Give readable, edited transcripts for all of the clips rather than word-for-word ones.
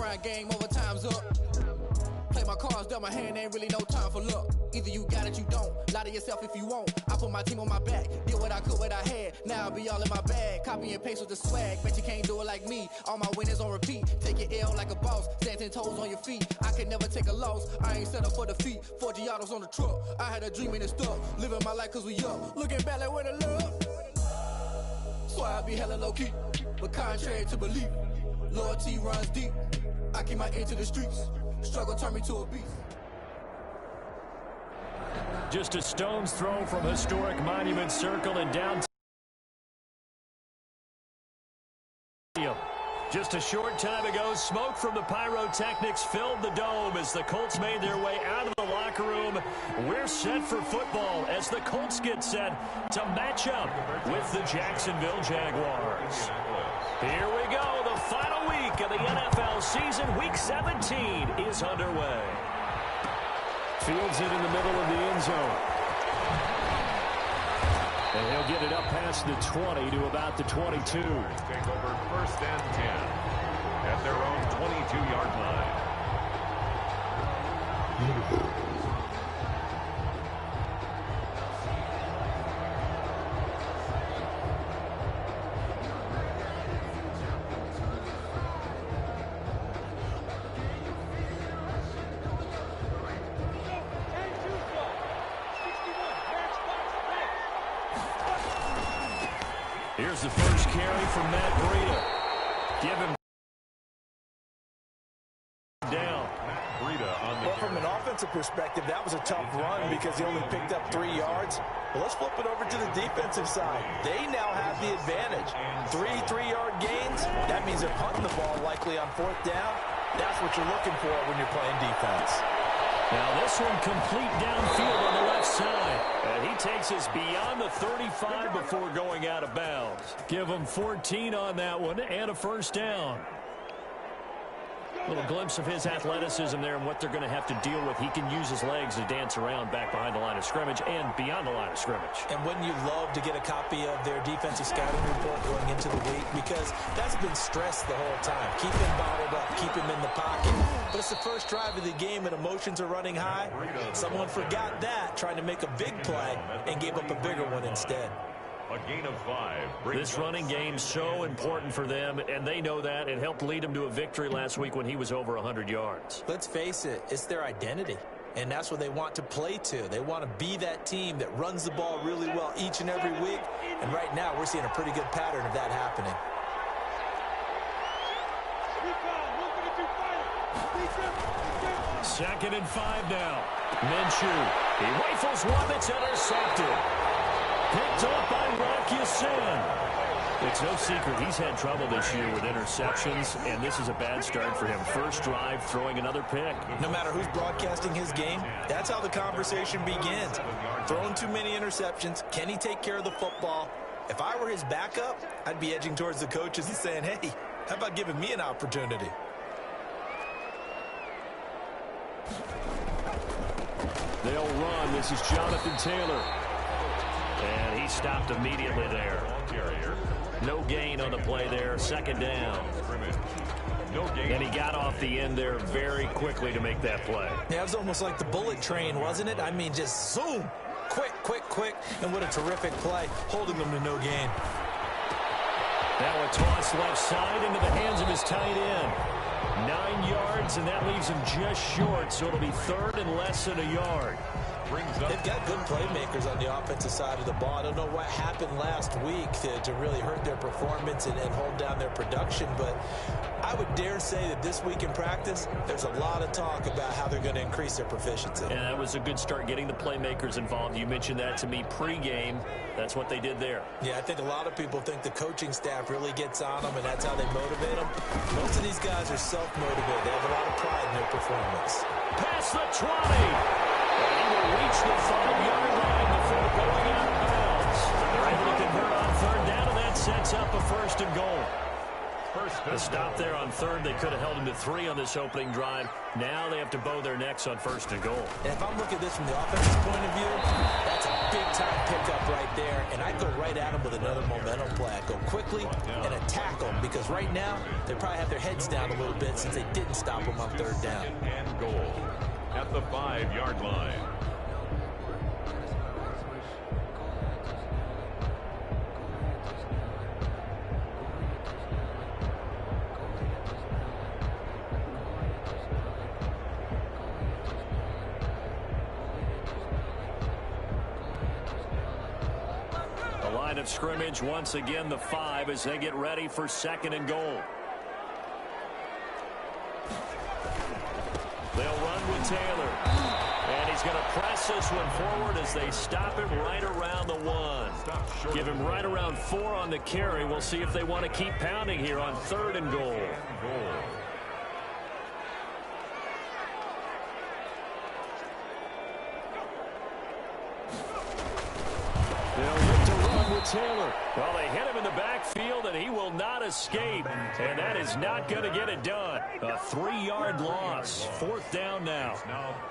around, game over, time's up. Play my cards, dealt my hand, ain't really no time for luck. Either you got it, you don't. Lie to yourself if you won't. I put my team on my back, did what I could, what I had. Now I'll be all in my bag. Copy and paste with the swag. Bet you can't do it like me. All my winners on repeat. Take your L like a boss. Stand 10 toes on your feet. I can never take a loss. I ain't set up for defeat. 4 Giottos on the truck. I had a dream and it stuck. Living my life cause we up. Looking back like where the love. So I be hella low key. But contrary to belief, loyalty runs deep. I keep my ear to the streets. Struggle turned me to a beast. Just a stone's throw from historic Monument Circle in downtown. Just a short time ago, smoke from the pyrotechnics filled the dome as the Colts made their way out of the locker room. We're set for football as the Colts get set to match up with the Jacksonville Jaguars. Here we go. The final week of the NFL season. Week 17 is underway. Fields it in the middle of the end zone. And he'll get it up past the 20 to about the 22. Take over 1st and 10 at their own 22-yard line. Here's the first carry from Matt Breida. Give him down. Well, from an offensive perspective, that was a tough run because he only picked up 3 yards. Well, let's flip it over to the defensive side. They now have the advantage. 3 3-yard gains. That means they're punting the ball likely on 4th down. That's what you're looking for when you're playing defense. Now this one complete downfield on the left side. And he takes us beyond the 35 before going out of bounds. Give him 14 on that one and a first down. A little glimpse of his athleticism there and what they're going to have to deal with. He can use his legs to dance around back behind the line of scrimmage and beyond the line of scrimmage. And wouldn't you love to get a copy of their defensive scouting report going into the week? Because that's been stressed the whole time. Keep him bottled up, keep him in the pocket. But it's the first drive of the game and emotions are running high. Someone forgot that, trying to make a big play and gave up a bigger one instead. A gain of 5. This running game so important for them, and they know that. It helped lead them to a victory last week when he was over 100 yards. Let's face it, it's their identity, and that's what they want to play to. They want to be that team that runs the ball really well each and every week, and right now we're seeing a pretty good pattern of that happening. Second and 5 now. Minshew. He rifles one that's intercepted. Picked up by Rocky Sin. It's no secret he's had trouble this year with interceptions, and this is a bad start for him. First drive, throwing another pick. No matter who's broadcasting his game, that's how the conversation begins. Throwing too many interceptions. Can he take care of the football? If I were his backup, I'd be edging towards the coaches and saying, hey, how about giving me an opportunity? They'll run. This is Jonathan Taylor. And he stopped immediately there. No gain on the play there. Second down. And he got off the end there very quickly to make that play. Yeah, it was almost like the bullet train, wasn't it? I mean, just zoom. Quick, quick, quick. And what a terrific play, holding them to no gain. Now a toss left side into the hands of his tight end. 9 yards, and that leaves him just short, so it'll be third and less than a yard. They've got good playmakers on the offensive side of the ball. I don't know what happened last week to really hurt their performance and hold down their production, but I would dare say that this week in practice, there's a lot of talk about how they're going to increase their proficiency. And that was a good start getting the playmakers involved. You mentioned that to me pregame. That's what they did there. Yeah, I think a lot of people think the coaching staff really gets on them, and that's how they motivate them. Most of these guys are self-motivated. They have a lot of pride in their performance. Past the 20. And he will reach the 5-yard line before going out of bounds. They're able to convert on third down, and that sets up a first and goal. The stop there on third, they could have held him to 3 on this opening drive. Now they have to bow their necks on first and goal. And if I'm looking at this from the offensive point of view, that's a big-time pickup right there, and I'd go right at him with another momentum play. I'd go quickly and attack them, because right now they probably have their heads down a little bit since they didn't stop them on third down. And goal at the 5-yard line. Line of scrimmage once again the 5 as they get ready for 2nd and goal. They'll run with Taylor, and he's going to press this one forward as they stop him right around the 1. Give him right around 4 on the carry. We'll see if they want to keep pounding here on 3rd and goal. Taylor. Well, they hit him in the backfield, and he will not escape. And that is not going to get it done. A 3-yard loss. 4th down now.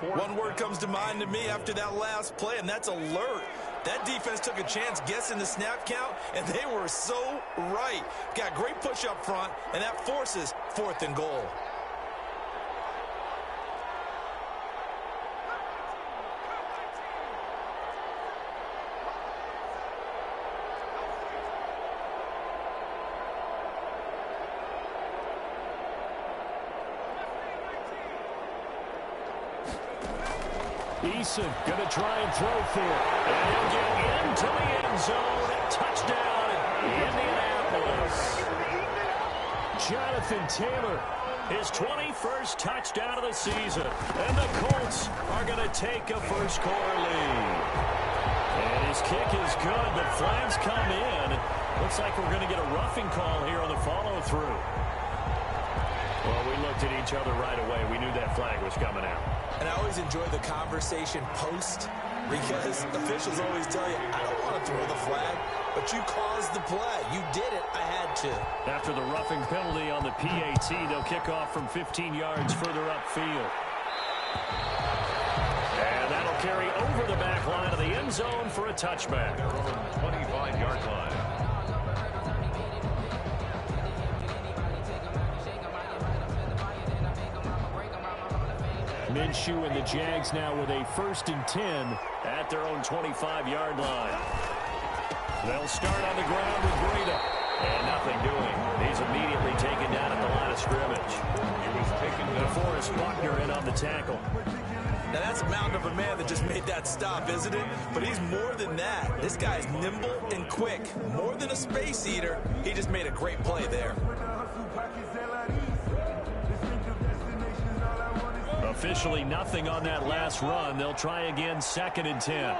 One word comes to mind to me after that last play, and that's alert. That defense took a chance guessing the snap count, and they were so right. Got great push up front, and that forces 4th and goal. Eason going to try and throw for it. And he'll get into the end zone. Touchdown, Indianapolis. Jonathan Taylor, his 21st touchdown of the season. And the Colts are going to take a first-quarter lead. And his kick is good, but flags come in. Looks like we're going to get a roughing call here on the follow-through. Well, we looked at each other right away. We knew that flag was coming out. And I always enjoy the conversation post, because officials always tell you, I don't want to throw the flag, but you caused the play. You did it. I had to. After the roughing penalty on the PAT, they'll kick off from 15 yards further upfield. And that'll carry over the back line of the end zone for a touchback. 25-yard line. Minshew and the Jags now with a 1st and 10 at their own 25-yard line. They'll start on the ground with Breida. And nothing doing. He's immediately taken down at the line of scrimmage. He was taken down. DeForest Buckner in on the tackle. Now that's a mountain of a man that just made that stop, isn't it? But he's more than that. This guy's nimble and quick. More than a space eater. He just made a great play there. Officially nothing on that last run. They'll try again 2nd and 10.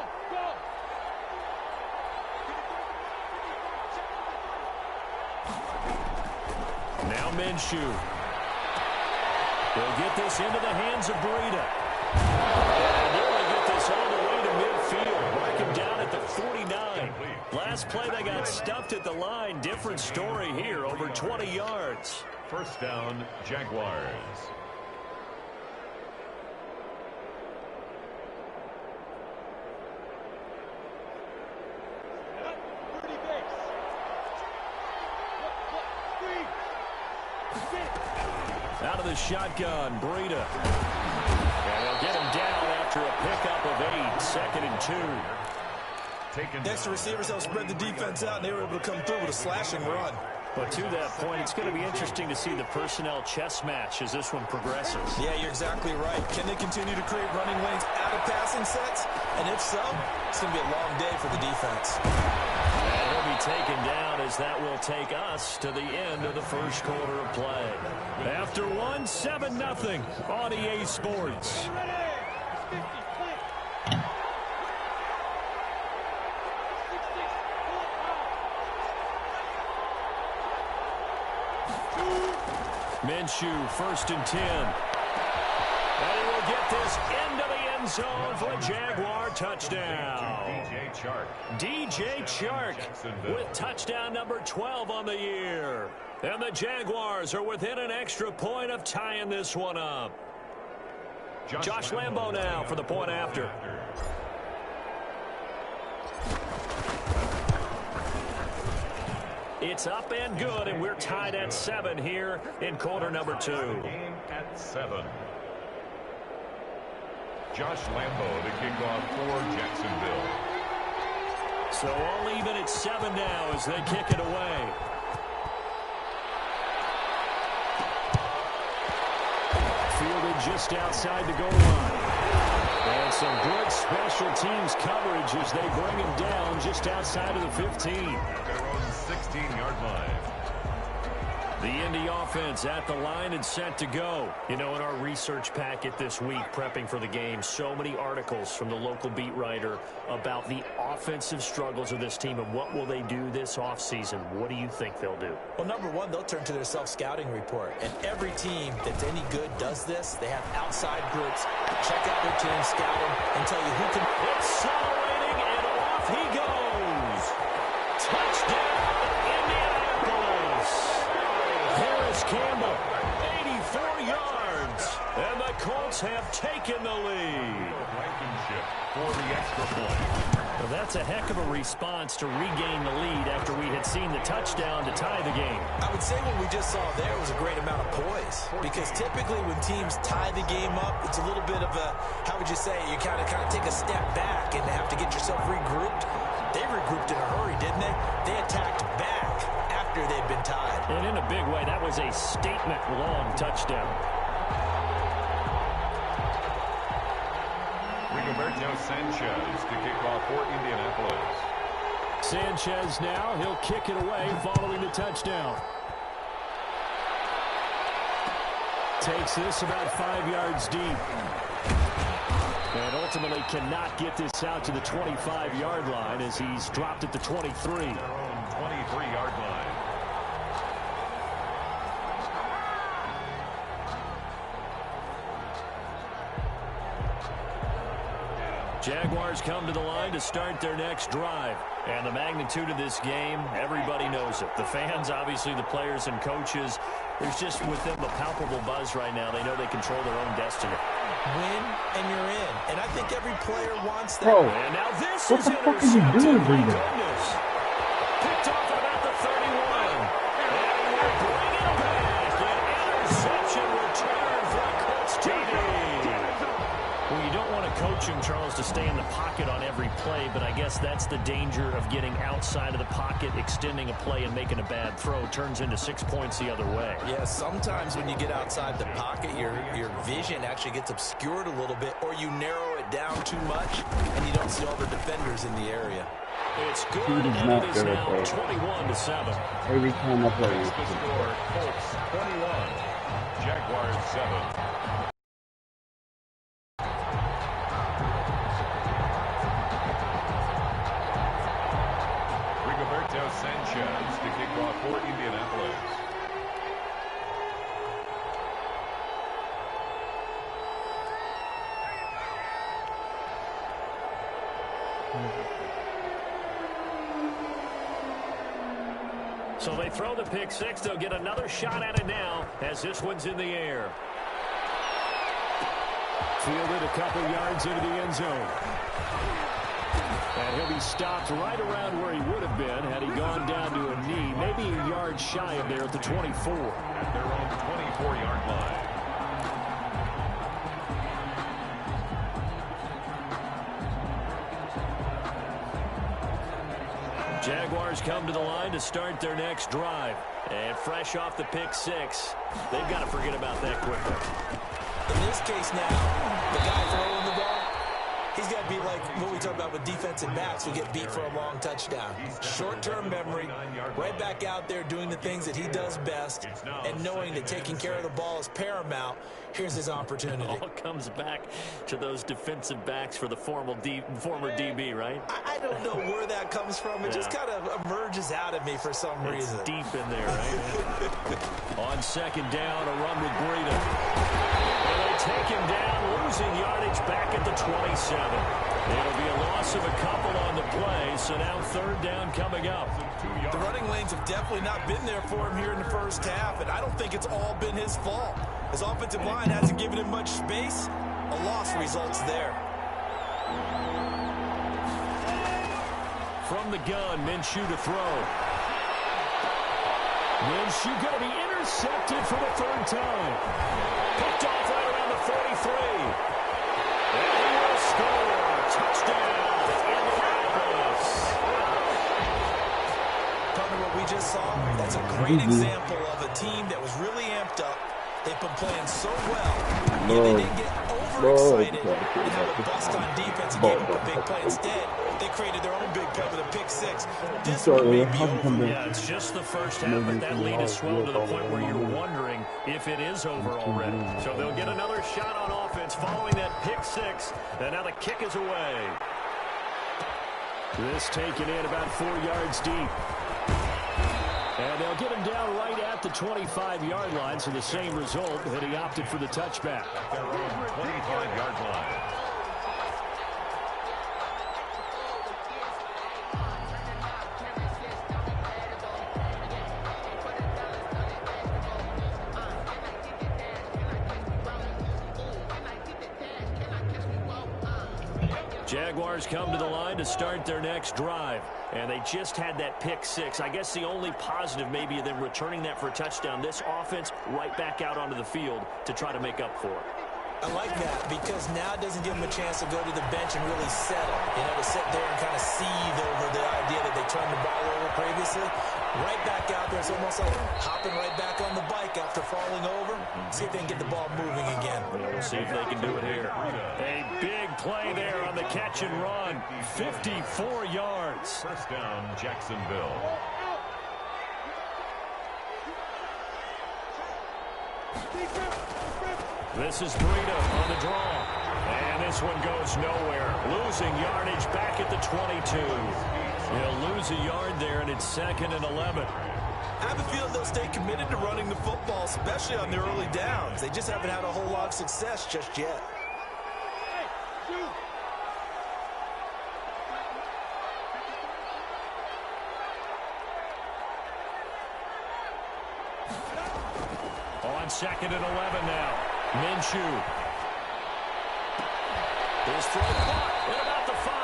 Now Minshew. They'll get this into the hands of Breida. And they'll get this all the way to midfield. Mark him down at the 49. Last play they got stuffed at the line. Different story here. Over 20 yards. 1st down, Jaguars. Out of the shotgun, Breida. And they'll get him down after a pickup of 8, 2nd and 2. Next to receivers, they'll spread the defense out, and they were able to come through with a slashing run. But to that point, it's going to be interesting to see the personnel chess match as this one progresses. Yeah, you're exactly right. Can they continue to create running lanes out of passing sets? And if so, it's going to be a long day for the defense. And he'll be taken down as that will take us to the end of the first quarter of play. After 7-0 on EA Sports. Minshew, 1st and 10. And he will get this into the end zone for a Jaguar touchdown. DJ Chark with touchdown number 12 on the year. And the Jaguars are within an extra point of tying this one up. Josh Lambo now for the point after. It's up and good, and we're tied at 7 here in quarter number 2. Game at 7. Josh Lambo to kick off for Jacksonville. So all even at 7 now as they kick it away. Fielded just outside the goal line. And some good special teams coverage as they bring him down just outside of the 15. At their own 16-yard line. The Indy offense at the line and set to go. You know, in our research packet this week, prepping for the game, so many articles from the local beat writer about the offensive struggles of this team and what will they do this offseason. What do you think they'll do? Well, number one, they'll turn to their self-scouting report. And every team that's any good does this. They have outside groups. Check out their team, scout them, and tell you who can. Accelerating, and off he goes. Touchdown, Indianapolis. Harris Campbell, 84 yards. And the Colts have taken the lead. Blankenship for the extra point. Well, that's a heck of a response to regain the lead after we had seen the touchdown to tie the game. I would say what we just saw there was a great amount of poise. Because typically when teams tie the game up, it's a little bit of a, how would you say, you kind of take a step back and have to get yourself regrouped. They regrouped in a hurry, didn't they? They attacked back after they'd been tied. And in a big way, that was a statement-long touchdown. Rigoberto Sanchez to kick off for Indianapolis. Sanchez now, he'll kick it away following the touchdown. Takes this about 5 yards deep. And ultimately cannot get this out to the 25-yard line as he's dropped at the 23. Their own 23-yard line. Jaguars come to the line to start their next drive. And the magnitude of this game, everybody knows it. The fans, obviously the players and coaches, there's just with them a palpable buzz right now. They know they control their own destiny. Win and you're in. And I think every player wants that. Bro, And now this what is the fuck are you intercepted. doing, My Breeder? goodness. Picked off at about the 31. And we're bringing back an interception return for a Colts TD. Well, you don't want to coach him, Charles, to stay in the pocket on every play, but I guess that's the danger of getting outside of the pocket, extending a play, and making a bad throw. Turns into 6 points the other way. Yeah, sometimes when you get outside the pocket, your vision actually gets obscured a little bit, or you narrow it down too much, and you don't see all the defenders in the area. It's good, Dude is and not it is good at now that. 21-7. Every time I play The score, Colts 21, Jaguars 7. Rigoberto Sanchez to kick off for Indianapolis. So they throw the pick six. They'll get another shot at it now as this one's in the air. Fielded a couple yards into the end zone. And he'll be stopped right around where he would have been had he gone down to a knee, maybe a yard shy of there at the 24. At their own 24-yard line. Jaguars come to the line to start their next drive. And fresh off the pick six, they've got to forget about that quickly. In this case now, the guy throwing the ball, he's got to be like what we talk about with defensive backs who get beat for a long touchdown. Short-term memory, right back out there doing the things that he does best, and knowing that taking care of the ball is paramount. Here's his opportunity. It all comes back to those defensive backs for the former DB, right? I don't know where that comes from. It just kind of emerges out of me for some reason. It's deep in there, right? On second down, a run with Breida. And they take him down, losing yardage back at the 27. It'll be a loss of a couple on the play, so now third down coming up. The running lanes have definitely not been there for him here in the first half, and I don't think it's all been his fault. His offensive line hasn't given him much space. A loss results there. From the gun, Minshew to throw. Minshew going to be intercepted for the third time. Picked off right around the 43. And he will score. Touchdown, Indianapolis. Partner, what we just saw, that's a great example of a team that was really amped up. They've been playing so well. Yeah, they didn't get overexcited and have a bust on defense and gave up a big play. Instead, they created their own big play with a pick six. This one may be over. Yeah, it's just the first half, but that lead is swelled to the point where you're wondering if it is over already. So they'll get another shot on offense following that pick six. And now the kick is away. This taken in about 4 yards deep. And they'll get him down right at the 25-yard line, so the same result that he opted for the touchback. Their own 25-yard line. Jaguars come to the line to start their next drive. And they just had that pick six. I guess the only positive maybe of them returning that for a touchdown. This offense right back out onto the field to try to make up for it. I like that because now it doesn't give them a chance to go to the bench and really settle. You know, to sit there and kind of seethe over the idea that they turned the ball over previously. Right back out there. It's almost like hopping right back on the bike after falling over. See if they can get the ball moving again. We'll see if they can do it here. A big play there on the catch and run. 54 yards. First down, Jacksonville. This is Breida on the draw. And this one goes nowhere. Losing yardage back at the 22. He'll lose a yard there, and it's 2nd and 11. I have a feeling they'll stay committed to running the football, especially on their early downs. They just haven't had a whole lot of success just yet. On 2nd and 11 now. Minshew. His throw caught at about the 5.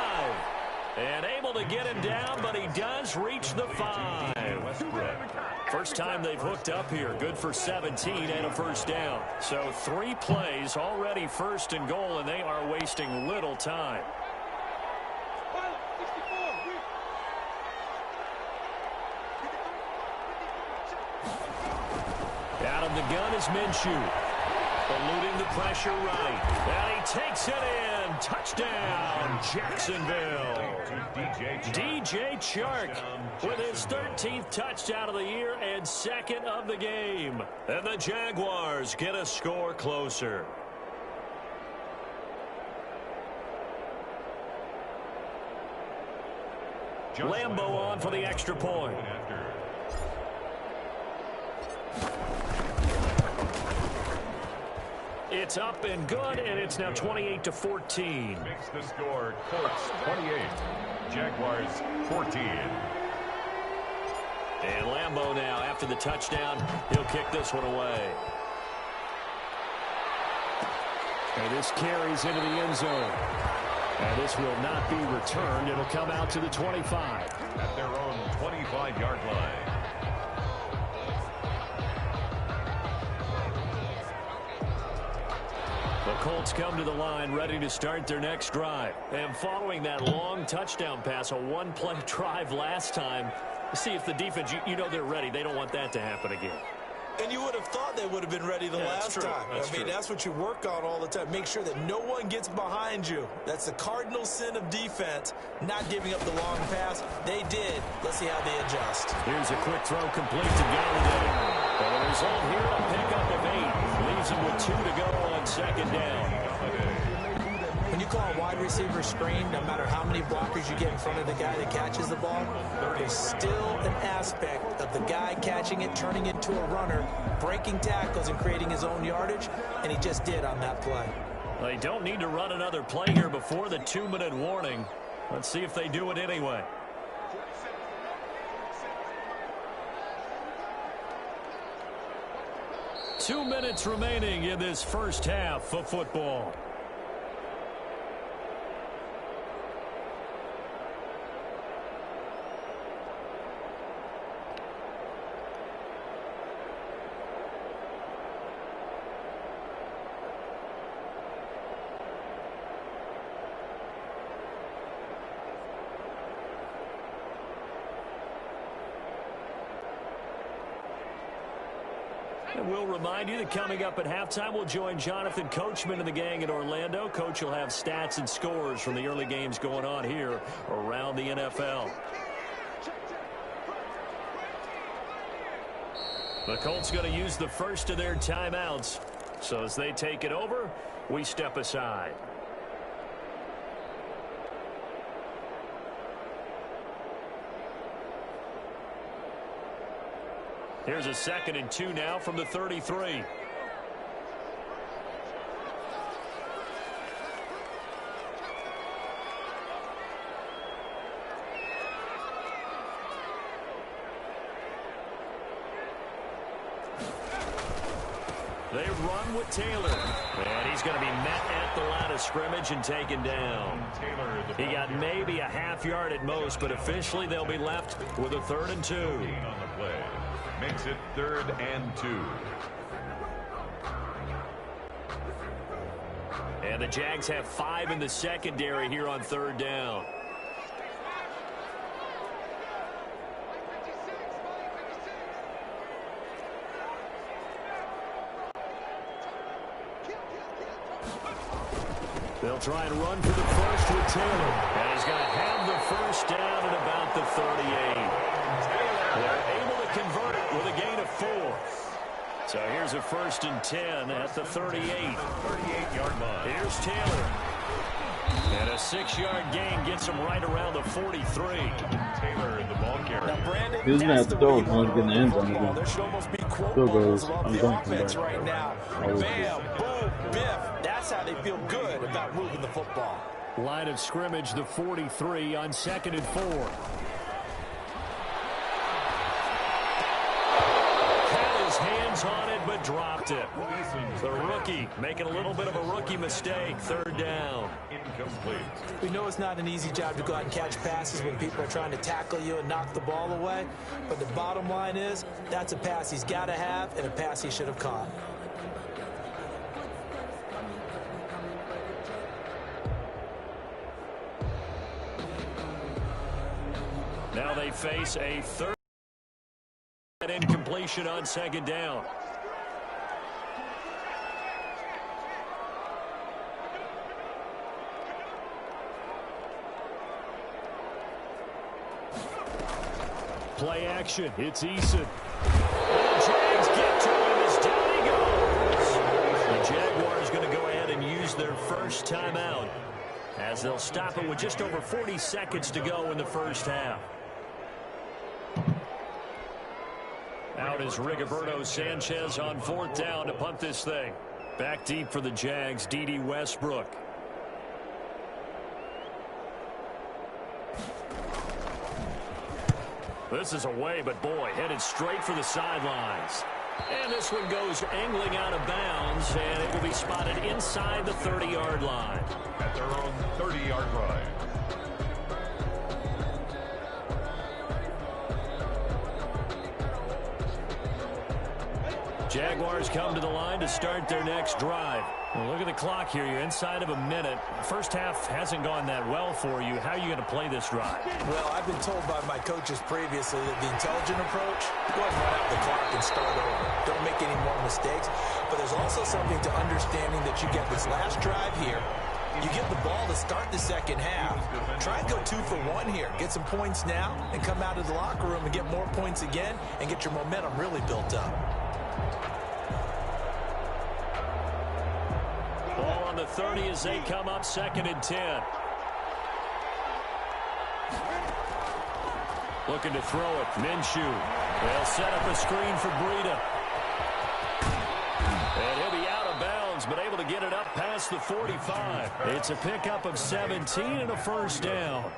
And able to get him down, but he does reach the 5. First time they've hooked up here. Good for 17 and a first down. So 3 plays already 1st and goal, and they are wasting little time. Out of the gun is Minshew. Eluding the pressure right. And he takes it in. Touchdown, Jacksonville. DJ Chark with his 13th touchdown of the year and 2nd of the game. And the Jaguars get a score closer. Lambo on for the extra point. It's up and good, and it's now 28-14. Makes the score Colts 28, Jaguars 14. And Lambo now, after the touchdown, he'll kick this one away. And this carries into the end zone. And this will not be returned. It'll come out to the 25. At their own 25-yard line. The Colts come to the line ready to start their next drive. And following that long touchdown pass, a one-play drive last time, see if the defense, you know they're ready. They don't want that to happen again. And you would have thought they would have been ready the last time. I mean, that's what you work on all the time. Make sure that no one gets behind you. That's the cardinal sin of defense, not giving up the long pass. They did. Let's see how they adjust. Here's a quick throw complete to Galladay. And the result here, a pickup of 8. Leaves him with 2 to go on 2nd down. When you call a wide receiver screen, no matter how many blockers you get in front of the guy that catches the ball, there's still an aspect of the guy catching it, turning it to a runner, breaking tackles and creating his own yardage, and he just did on that play. They don't need to run another play here before the 2-minute warning. Let's see if they do it anyway. Two minutes remaining in this first half of football. And we'll remind you that coming up at halftime, we'll join Jonathan Coachman and the gang in Orlando. Coach will have stats and scores from the early games going on here around the NFL. The Colts going to use the first of their timeouts. So as they take it over, we step aside. Here's a 2nd and 2 now from the 33. They run with Taylor. And he's going to be met at the line of scrimmage and taken down. He got maybe a half yard at most, but officially they'll be left with a 3rd and 2. On the play. Makes it 3rd and 2. And the Jags have 5 in the secondary here on 3rd down. They'll try and run for the first with Taylor. And he's going to have the first down at about the 38. They're able to convert it with a gain of 4. So here's a 1st and 10 at the 38. 38-yard line. Here's Taylor. And a 6-yard gain gets him right around the 43. Taylor in the ball carrier. Now, Brandon, He doesn't have to throw it when he's getting the end zone. there should almost be quote Still bubbles goes, about I'm the dunking offense back. right now. Bam, boom, biff. That's how they feel good about moving the football. Line of scrimmage, the 43 on 2nd and 4. Had his hands on it, but dropped it. The rookie making a little bit of a rookie mistake. 3rd down. Incomplete. We know it's not an easy job to go out and catch passes when people are trying to tackle you and knock the ball away. But the bottom line is, that's a pass he's got to have and a pass he should have caught. Now they face a 3rd incompletion on 2nd down. Play action. It's Eason. And the Jags get to him as down he goes. The Jaguars going to go ahead and use their first timeout as they'll stop it with just over 40 seconds to go in the first half. Out is Rigoberto Sanchez on 4th down to punt this thing. Back deep for the Jags, D.D. Westbrook. This is away, but boy, headed straight for the sidelines. And this one goes angling out of bounds, and it will be spotted inside the 30-yard line. At their own 30-yard line. Jaguars come to the line to start their next drive. Well, look at the clock here. You're inside of a minute. First half hasn't gone that well for you. How are you going to play this drive? Well, I've been told by my coaches previously that the intelligent approach, go ahead and run out the clock and start over. Don't make any more mistakes. But there's also something to understanding that you get this last drive here. You get the ball to start the second half. Try and go 2 for 1 here. Get some points now and come out of the locker room and get more points again and get your momentum really built up. Ball on the 30 as they come up 2nd and 10. Looking to throw it. Minshew. They'll set up a screen for Breida. And he'll be out of bounds, but able to get it up past the 45. It's a pickup of 17 and a first down.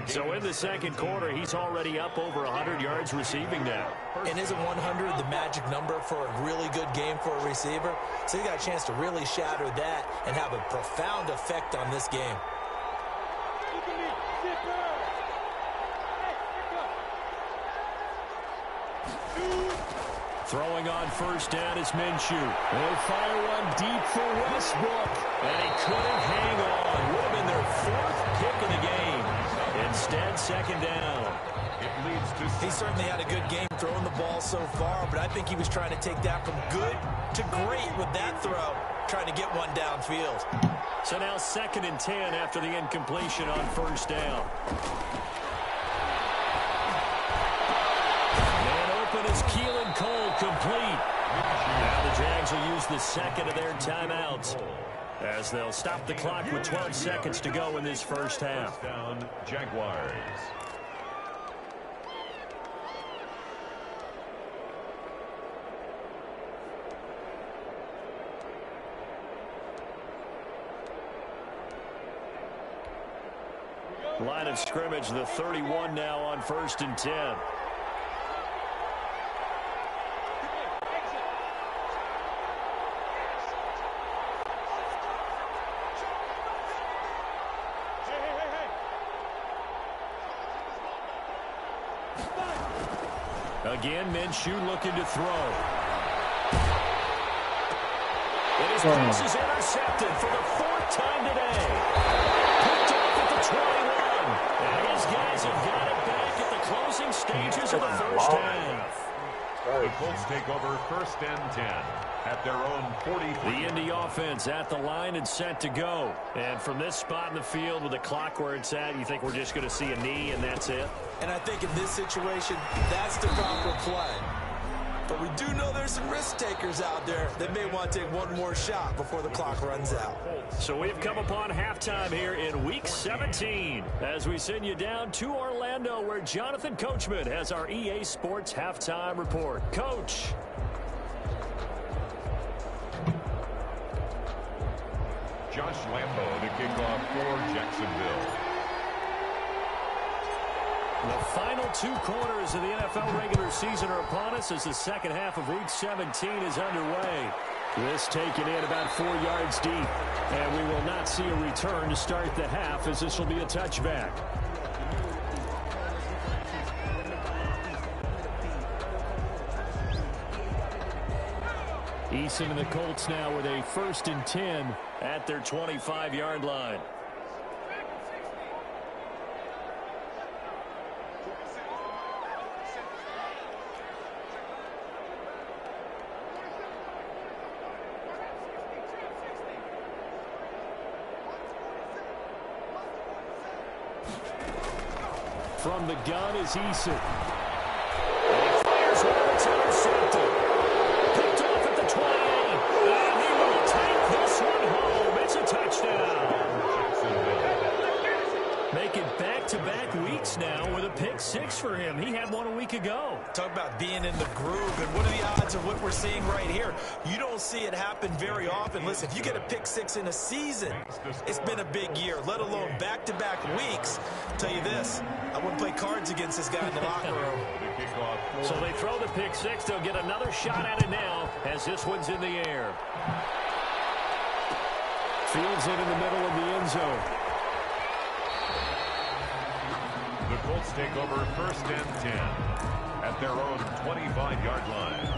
So in the second quarter, he's already up over 100 yards receiving now. And isn't 100 the magic number for a really good game for a receiver? So he got a chance to really shatter that and have a profound effect on this game. Throwing on first down is Minshew. They'll fire one deep for Westbrook. And he couldn't hang on. Would have been their 4th pick of the game. Instead, second down. It leads to 7. He certainly had a good game throwing the ball so far, but I think he was trying to take that from good to great with that throw, trying to get one downfield. So now 2nd and 10 after the incompletion on 1st down. Man open is Keelan Cole, complete. Now the Jags will use the 2nd of their timeouts as they'll stop the clock with 12 seconds to go in this first half. Down, Jaguars. Line of scrimmage, the 31 now on 1st and 10. Again, Minshew looking to throw. And his pass is intercepted for the 4th time today. Picked off at the 21. And his guys have got it back at the closing stages of the first half. The Colts take over 1st and 10 at their own 43. The Indy offense at the line and set to go. And from this spot in the field with the clock where it's at, you think we're just going to see a knee and that's it? And I think in this situation, that's the proper play. But we do know there's some risk takers out there that may want to take one more shot before the clock runs out. So we've come upon halftime here in Week 17 as we send you down to Orlando where Jonathan Coachman has our EA Sports Halftime Report. Coach. Josh Lambo to kick off for Jacksonville. The final 2 quarters of the NFL regular season are upon us as the second half of Week 17 is underway. This taken in about 4 yards deep, and we will not see a return to start the half as this will be a touchback. Eason and the Colts now with a 1st and 10 at their 25-yard line. From the gun is Eason. And he fires one. It's intercepted. Picked off at the 28. And he will take this one home. It's a touchdown. Making back-to-back weeks now with a pick 6 for him. He had one a week ago. Talk about being in the groove, and what are the odds of what we're seeing right here? You don't see it happen very often. Listen, if you get a pick 6 in a season, it's been a big year, let alone back-to-back weeks. I'll tell you this, I wouldn't play cards against this guy in the locker room. So they throw the pick 6. They'll get another shot at it now as this one's in the air. Fields it in the middle of the end zone. The Colts take over 1st and 10 at their own 25-yard line.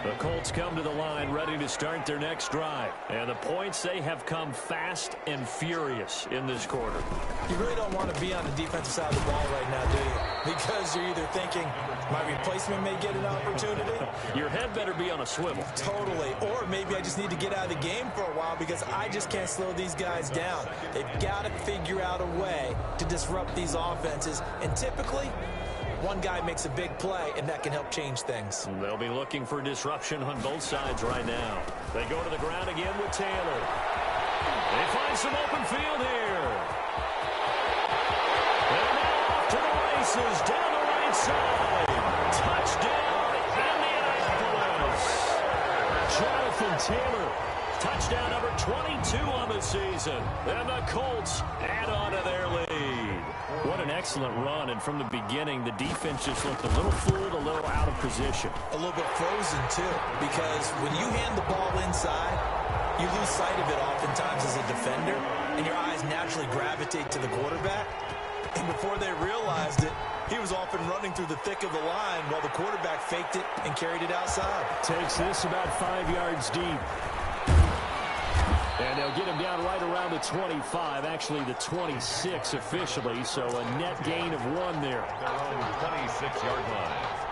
The Colts come to the line ready to start their next drive. And the points, they have come fast and furious in this quarter. You really don't want to be on the defensive side of the ball right now, do you? Because you're either thinking, my replacement may get an opportunity. Your head better be on a swivel. Totally. Or maybe I just need to get out of the game for a while because I just can't slow these guys down. They've got to figure out a way to disrupt these offenses. And typically, one guy makes a big play, and that can help change things. They'll be looking for disruption on both sides right now. They go to the ground again with Taylor. They find some open field here. And now off to the races down the right side. Touchdown, Indianapolis. Jonathan Taylor, touchdown number 22 on the season. And the Colts add on to their lead. What an excellent run, and from the beginning, the defense just looked a little fooled, a little out of position. A little bit frozen, too, because when you hand the ball inside, you lose sight of it oftentimes as a defender, and your eyes naturally gravitate to the quarterback. And before they realized it, he was off and running through the thick of the line while the quarterback faked it and carried it outside. Takes this about 5 yards deep. And they'll get him down right around the 25, actually the 26 officially, so a net gain of 1 there. Their own 26-yard line.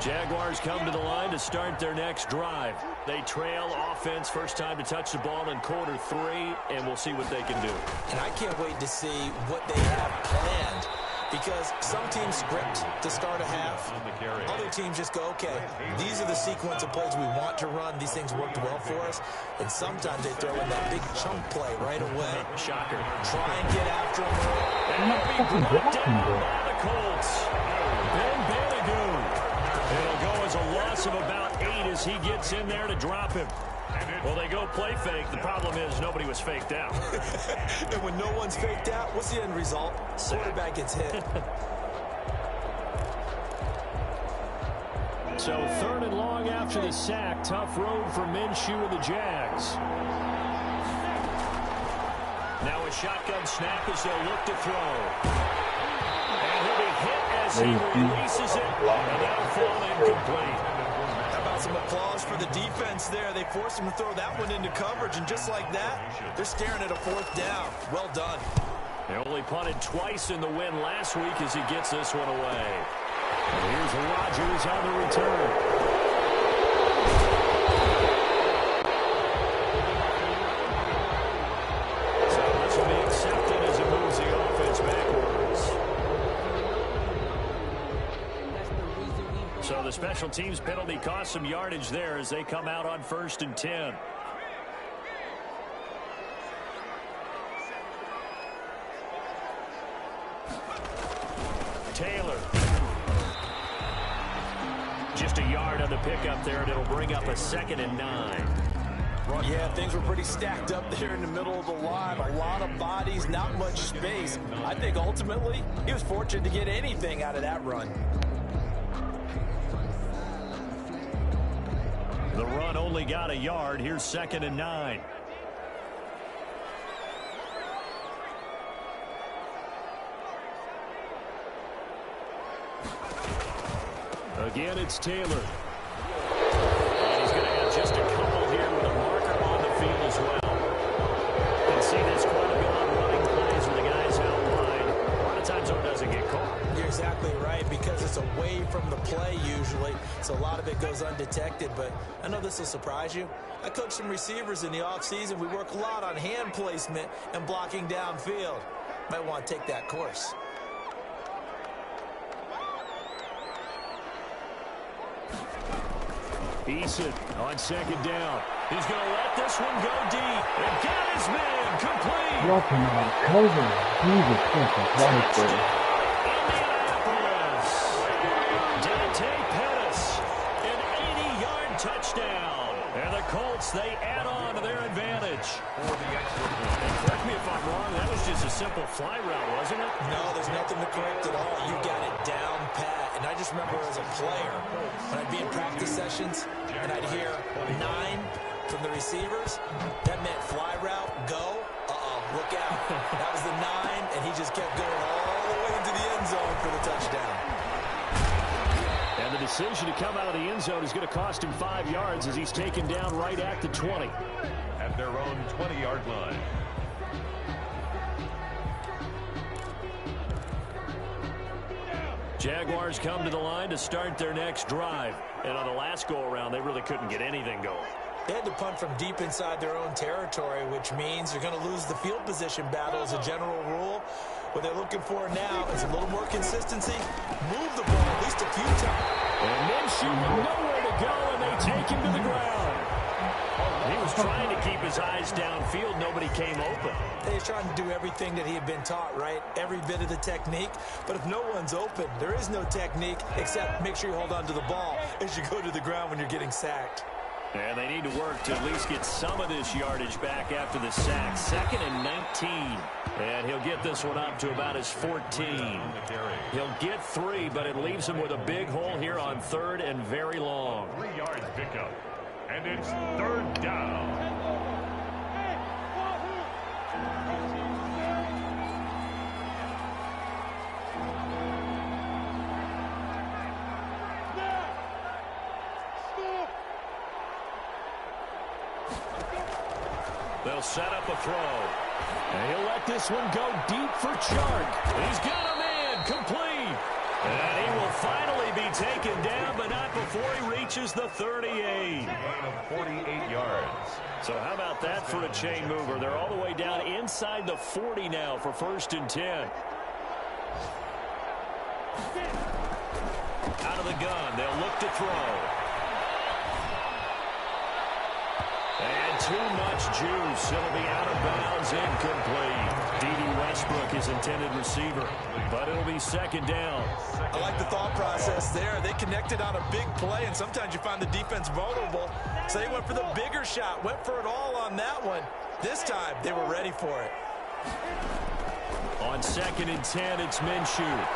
Jaguars come to the line to start their next drive. They trail offense, first time to touch the ball in quarter 3, and we'll see what they can do. And I can't wait to see what they have planned, because some teams script to start a half. Other teams just go, okay, these are the sequence of plays we want to run. These things worked well for us. And sometimes they throw in that big chunk play right away. Shocker. Try and get after them. And he'll be brought down by the Colts. Ben Banigou. It'll go as a loss of about 8 as he gets in there to drop him. Well, they go play fake. The problem is nobody was faked out. And when no one's faked out, what's the end result? Quarterback gets hit. So 3rd and long after the sack. Tough road for Minshew and the Jags. Now a shotgun snap as they'll look to throw. And he'll be hit as he releases it. And that'll fall incomplete. How about some applause for the defense there? They forced him to throw that one into coverage, and just like that, they're staring at a 4th down. Well done. They only punted twice in the win last week as he gets this one away. And here's Rodgers on the return. So this will be accepted as it moves the offense backwards. So the special teams penalty cost some yardage there as they come out on 1st and 10. Taylor. Just a yard on the pickup there, and it'll bring up a 2nd and 9. Yeah, things were pretty stacked up there in the middle of the line. A lot of bodies, not much space. I think ultimately he was fortunate to get anything out of that run. The run only got a yard. Here's 2nd and 9. Again, it's Taylor. And he's going to have just a couple here with a marker on the field as well. You can see this quite a bit on running plays with the guys out wide. A lot of times it doesn't get caught. You're exactly right, because it's away from the play usually, so a lot of it goes undetected. But I know this will surprise you. I coach some receivers in the offseason. We work a lot on hand placement and blocking downfield. Might want to take that course. Eason on 2nd down. He's going to let this one go deep. And got his man complete. Walking on cover. Jesus Christ. Indianapolis. Dante Pettis. An 80-yard touchdown. And the Colts, they add on to their advantage. And correct me if I'm wrong, that was just a simple fly route, wasn't it? No, there's nothing to correct at all. You got it down pat. And I just remember as a player, when I'd be in practice sessions and I'd hear 9 from the receivers, that meant fly route, go, look out. That was the 9, and he just kept going all the way into the end zone for the touchdown. And the decision to come out of the end zone is going to cost him 5 yards as he's taken down right at the 20. At their own 20-yard line. Jaguars come to the line to start their next drive. And on the last go-around, they really couldn't get anything going. They had to punt from deep inside their own territory, which means they're going to lose the field position battle as a general rule. What they're looking for now is a little more consistency. Move the ball at least a few times. And Minshew with nowhere to go, and they take him to the ground. He was trying to keep his eyes downfield. Nobody came open. He's trying to do everything that he had been taught, right? Every bit of the technique. But if no one's open, there is no technique except make sure you hold on to the ball as you go to the ground when you're getting sacked. And they need to work to at least get some of this yardage back after the sack. 2nd and 19. And he'll get this one up to about his 14. He'll get 3, but it leaves him with a big hole here on 3rd and very long. 3 yards pickup. And it's 3rd down. They'll set up a throw. And he'll let this one go deep for Chark. He's got him in. Complete. And he will finally be taken down, but not before he reaches the 38. Gain of 48 yards. So how about that for a chain mover? They're all the way down inside the 40 now for 1st and 10. Out of the gun, they'll look to throw. And too much juice. It'll be out of bounds, incomplete. D.D. Westbrook is intended receiver, but it'll be 2nd down. I like the thought process there. They connected on a big play, and sometimes you find the defense vulnerable. So they went for the bigger shot, went for it all on that one. This time, they were ready for it. On 2nd and 10, it's Minshew.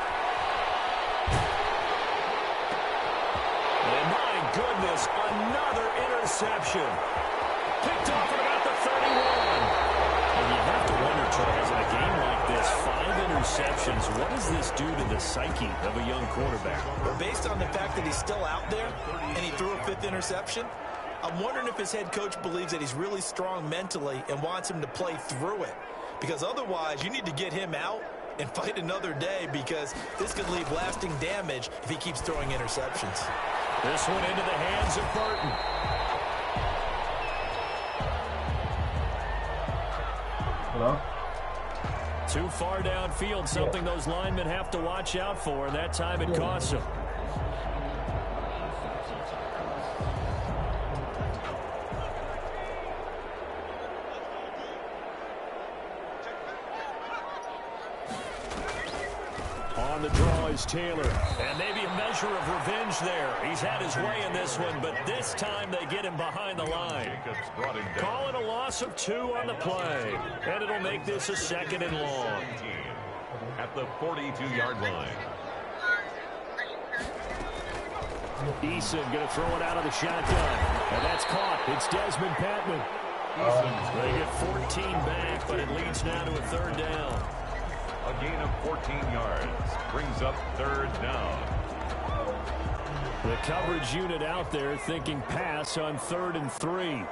And my goodness, another interception. Picked off at about the 31. And you have to wonder, Charles, in a game like this, 5 interceptions, what does this do to the psyche of a young quarterback? But based on the fact that he's still out there and he threw a 5th interception, I'm wondering if his head coach believes that he's really strong mentally and wants him to play through it. Because otherwise, you need to get him out and fight another day, because this could leave lasting damage if he keeps throwing interceptions. This one into the hands of Burton. Hello? Too far downfield, something those linemen have to watch out for, and that time it costs them. On the draw is Taylor, and maybe a measure of revenge there. He's had his way in this one, but this time they get him behind the line. Call it a loss of 2 on the play, and it'll make this a 2nd and long. At the 42-yard line. Eason going to throw it out of the shotgun, and that's caught. It's Desmond Patman. They get 14 back, but it leads now to a 3rd down. A gain of 14 yards brings up 3rd down. The coverage unit out there thinking pass on 3rd and 3. Now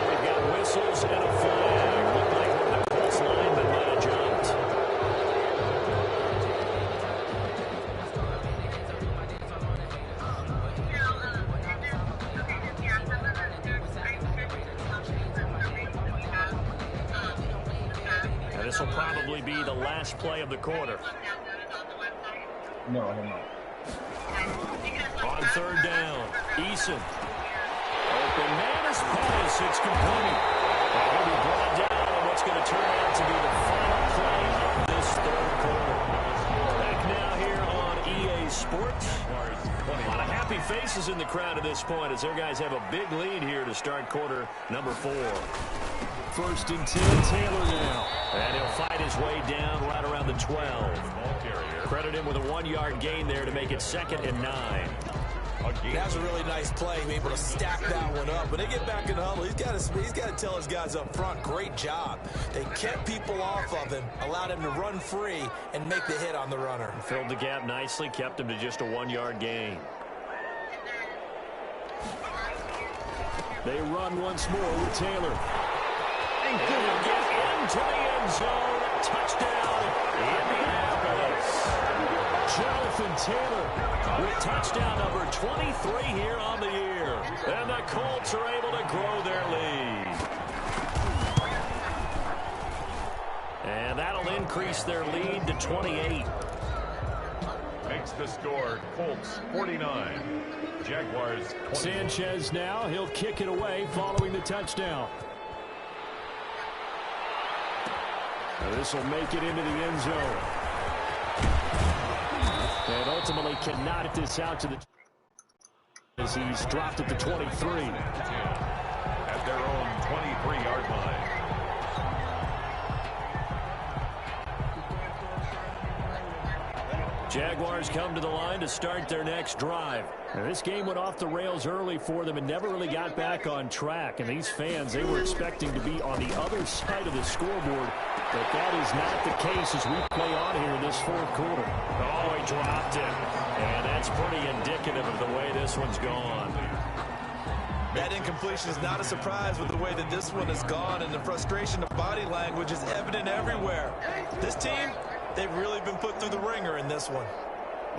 we've got whistles and a flag. Looked like one of the Colts linemen might have jumped. This will probably be the last play of the quarter. No, I don't know. On 3rd down, Eason. Open man is pass. It's complete. And he'll be brought down on what's going to turn out to be the final play of this 3rd quarter. Back now here on EA Sports. A lot of happy faces in the crowd at this point as their guys have a big lead here to start quarter number 4. 1st and 10, Taylor now. And he'll fight his way down right around the 12. Credit him with a 1-yard gain there to make it 2nd and 9. That was a really nice play, able to stack that one up. When they get back in the huddle, he's got to tell his guys up front, great job. They kept people off of him, allowed him to run free, and make the hit on the runner. Filled the gap nicely, kept him to just a 1-yard gain. They run once more with Taylor. And he'll get into the end zone. Touchdown, Indianapolis. Jonathan Taylor with touchdown number 23 here on the year. And the Colts are able to grow their lead. And that'll increase their lead to 28. Makes the score Colts 49. Jaguars 20. Sanchez now. He'll kick it away following the touchdown. This will make it into the end zone. And ultimately cannot get this out to the... as he's dropped at the 23. At their own 23-yard line. Jaguars come to the line to start their next drive. Now, this game went off the rails early for them and never really got back on track. And these fans, they were expecting to be on the other side of the scoreboard. But that is not the case as we play on here in this 4th quarter. Oh, he dropped it. And that's pretty indicative of the way this one's gone. That incompletion is not a surprise with the way that this one has gone, and the frustration of body language is evident everywhere. This team, they've really been put through the ringer in this one.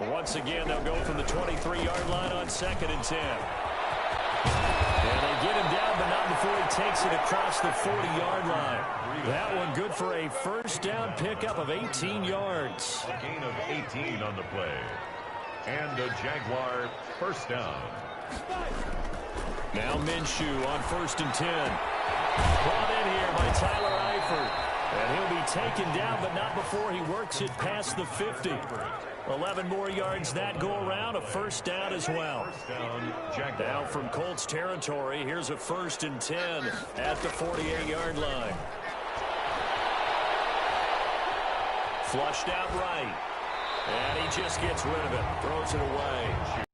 Once again, they'll go from the 23-yard line on 2nd and 10. And they get him down, but not before he takes it across the 40-yard line. That one good for a first down pickup of 18 yards. A gain of 18 on the play. And a Jaguar first down. Now Minshew on 1st and 10. Brought in here by Tyler Eifert. And he'll be taken down, but not before he works it past the 50. 11 more yards that go around, a first down as well. Now from Colts territory, here's a 1st and 10 at the 48-yard line. Flushed out right. And he just gets rid of it, throws it away.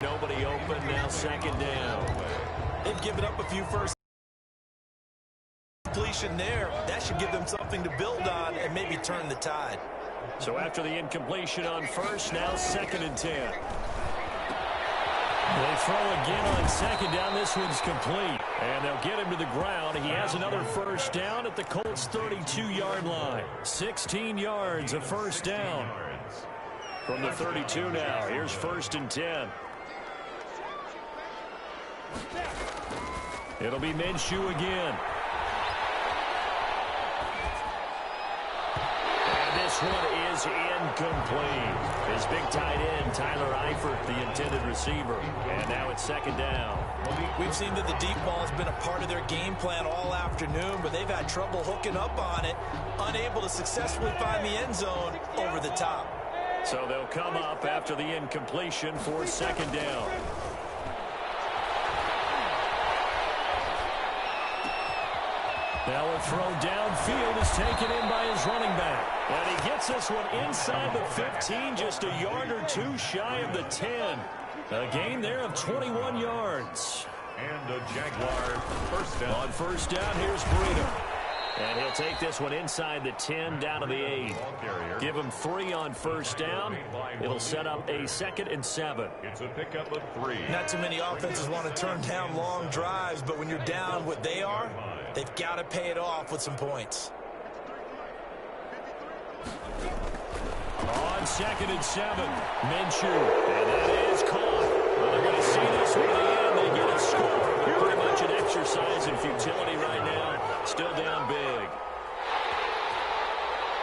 Nobody open, now 2nd down. They've given up a few first completion there. That should give them something to build on and maybe turn the tide. So after the incompletion on 1st, now 2nd and 10. They throw again on 2nd down. This one's complete. And they'll get him to the ground. He has another first down at the Colts' 32-yard line. 16 yards, a first down. From the 32 now, here's 1st and 10. It'll be Minshew again. This one is incomplete. His big tight end, Tyler Eifert, the intended receiver. And now it's 2nd down. We've seen that the deep ball has been a part of their game plan all afternoon, but they've had trouble hooking up on it, unable to successfully find the end zone over the top. So they'll come up after the incompletion for 2nd down. Now a throw downfield is taken in by his running back. And he gets this one inside the 15, just a yard or two shy of the 10. A gain there of 21 yards. And a Jaguar first down. On 1st down, here's Breida. And he'll take this one inside the 10 down to the 8. Give him 3 on 1st down. It'll set up a 2nd and 7. It's a pickup of 3. Not too many offenses want to turn down long drives, but when you're down what they are, they've got to pay it off with some points. On 2nd and 7, Minshew. And that is caught. Well, they're going to see this one in the end. They get a score. Very much an exercise in futility right now. Still down big.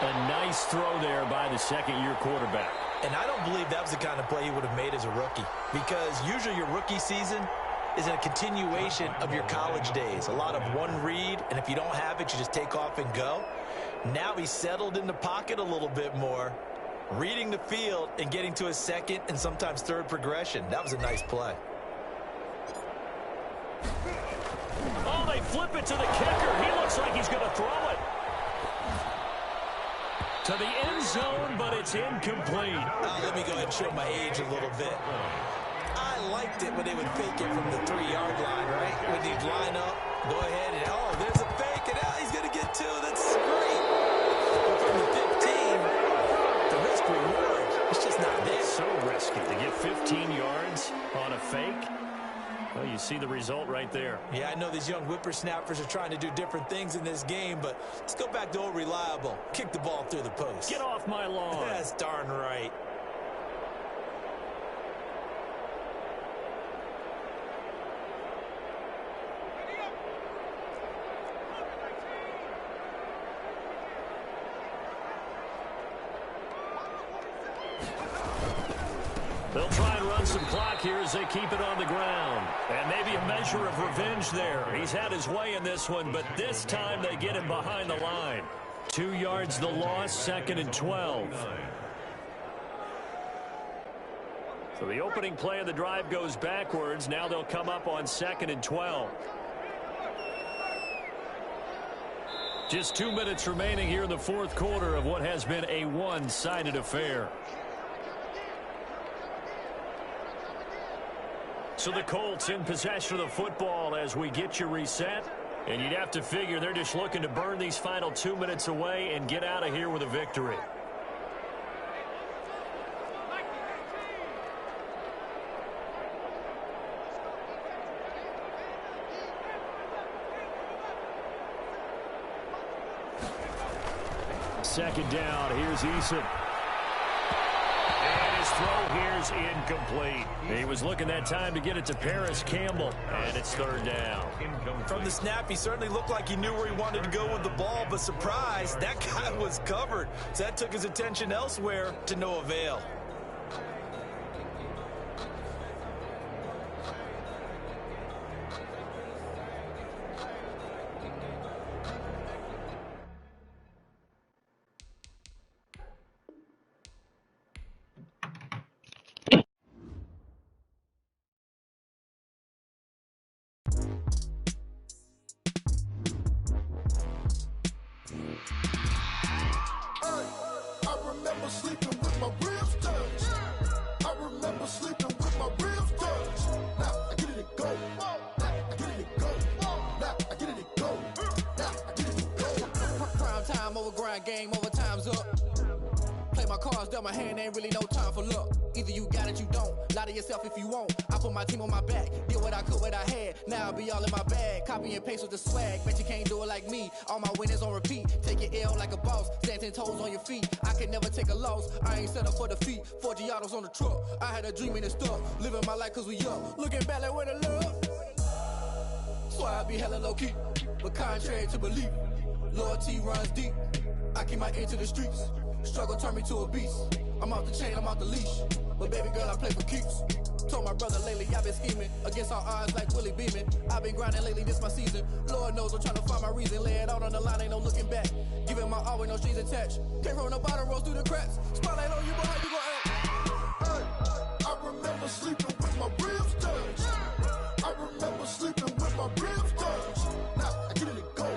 A nice throw there by the second-year quarterback. And I don't believe that was the kind of play he would have made as a rookie, because usually your rookie season is a continuation of your college days. A lot of one read, and if you don't have it, you just take off and go. Now he's settled in the pocket a little bit more, reading the field and getting to his 2nd and sometimes 3rd progression. That was a nice play. Oh, they flip it to the kicker. He looks like he's going to throw it to the end zone, but it's incomplete. Let me go ahead and show my age a little bit. I liked it when they would fake it from the 3-yard line, right? When they'd line up, go ahead, and oh, there's a fake, and now he's going to get 2. That's great. But from the 15, the risk reward, it's just not there. So risky to get 15 yards on a fake. Well, you see the result right there. Yeah, I know these young whippersnappers are trying to do different things in this game, but let's go back to old reliable. Kick the ball through the post. Get off my lawn. That's darn right. They'll try and run some clock here as they keep it on the ground. And maybe a measure of revenge there. He's had his way in this one, but this time they get him behind the line. 2 yards the loss, 2nd and 12. So the opening play of the drive goes backwards. Now they'll come up on 2nd and 12. Just 2 minutes remaining here in the 4th quarter of what has been a one-sided affair. So the Colts in possession of the football as we get you reset. And you'd have to figure they're just looking to burn these final 2 minutes away and get out of here with a victory. Second down, here's Eason. And his throw here's incomplete. He was looking that time to get it to Paris Campbell, and it's third down. From the snap, he certainly looked like he knew where he wanted to go with the ball, but surprise, that guy was covered. So that took his attention elsewhere to no avail. Game over, time's up. Play my cards, dealt my hand, ain't really no time for luck. Either you got it, you don't. Lie to yourself if you won't. I put my team on my back, did what I could, what I had. Now I'll be all in my bag. Copy and paste with the swag. Bet you can't do it like me. All my winners on repeat. Take your L like a boss. Stand 10 toes on your feet. I can never take a loss. I ain't set up for defeat. 4 Giottos on the truck. I had a dream and it's stuck. Living my life cause we up. Looking back like where the love. So I be hella low key. But contrary to belief, loyalty runs deep. I keep my ear to the streets. Struggle turned me to a beast. I'm off the chain, I'm off the leash. But baby girl, I play for keeps. Told my brother lately, I've been scheming. Against all odds like Willie Beeman. I've been grinding lately, this my season. Lord knows I'm trying to find my reason. Lay it out on the line, ain't no looking back. Giving my all with no strings attached. Came from the bottom, rose through the cracks. Spotlight on you, boy, how you gon' act? Hey, I remember sleeping with my ribs touched. I remember sleeping with my ribs touched. Now I get it to go.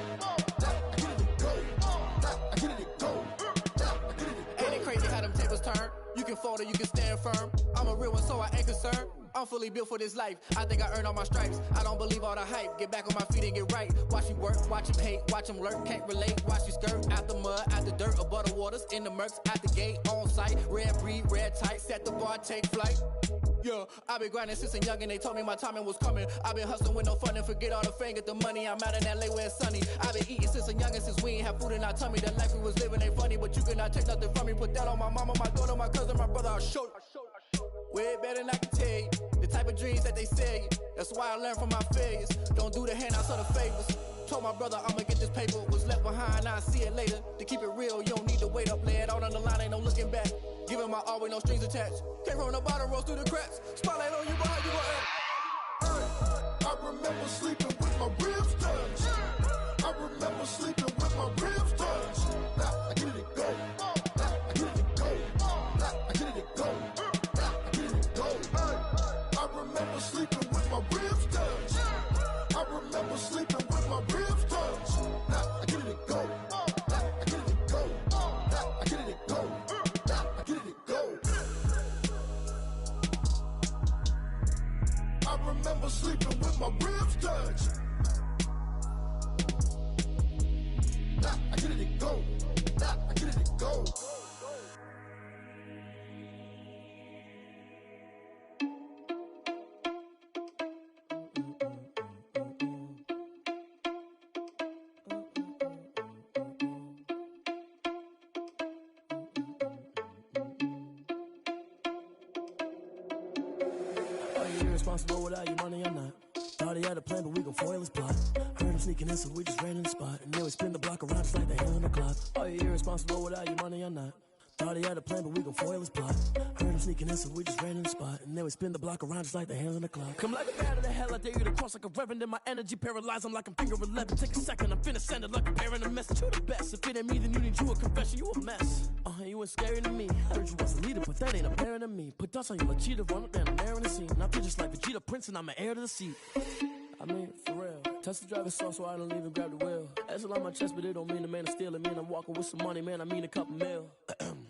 You can fold or you can stand firm. I'm a real one, so I ain't concerned. I'm fully built for this life. I think I earned all my stripes. I don't believe all the hype. Get back on my feet and get right. Watch you work, watch him hate, watch him lurk. Can't relate, watch you skirt. Out the mud, out the dirt, above the waters, in the murks, at the gate, on site. Red breed, red tight, set the bar, take flight. Yeah, I've been grinding since a young and they told me my timing was coming. I've been hustling with no fun and forget all the fame, get the money. I'm out in LA where it's sunny. I've been eating since a young and since we ain't have food in our tummy. The life we was living ain't funny, but you cannot take nothing from me. Put that on my mama, my daughter, my cousin, my brother, I'll show you. Way better than I can tell you. The type of dreams that they sell you. That's why I learned from my failures. Don't do the handouts or the favors. Told my brother I'ma get this paper. Was left behind, I'll see it later. To keep it real, you don't need to wait up. Lay it out on the line, ain't no looking back. Giving my all with no strings attached. Came from the bottom, rose through the cracks. Spotlight on you, boy, how you gon' act? I remember sleeping with my ribs touched. I remember sleeping with my ribs touched. Now I get it to go. Now I get it to go. Now I get it to go. Now I get it to go. I remember sleeping with my ribs touched. I remember sleeping with my ribs touched. Now I get it to go. Now I get it to go. Now I get it to go. Now I get it to go. I remember sleeping with my ribs touched. Now I get it to go. Now I get it to go. Irresponsible without your money or not. Thought he had a plan, but we gon' foil his plot. Heard him sneaking in, so we just ran in the spot. And then we spin the block around just like the hell in the clock. Are you irresponsible without your money or not? Thought he had a plan, but we gon' foil his plot. Heard him sneaking in, so we just ran in the spot. And then we spin the block around just like the hell in the clock. Come like a bat of the hell, I dare you to cross like a reverend. And my energy paralyzed, I'm like I'm finger 11. Take a second, I'm finna send it like a bearing a message to the best. If it ain't me, then you need you a confession, you a mess. You ain't scary to me. Heard you was a leader, but that ain't apparent to me. Put dust on you like cheetah, run up down the air in the scene. Now I just like Vegeta Prince, and I'm an heir to the seat. I mean, for real. Touch the driver's sauce so I don't even grab the wheel. That's on my chest, but it don't mean the man is stealing. Man, I'm walking with some money, man, I mean a couple mil.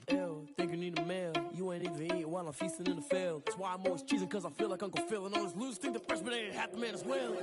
Ew, think you need a meal. You ain't even eating while I'm feasting in the field. That's why I'm always cheesing, cause I feel like Uncle Phil. And all those losers think the freshman ain't half the man as well.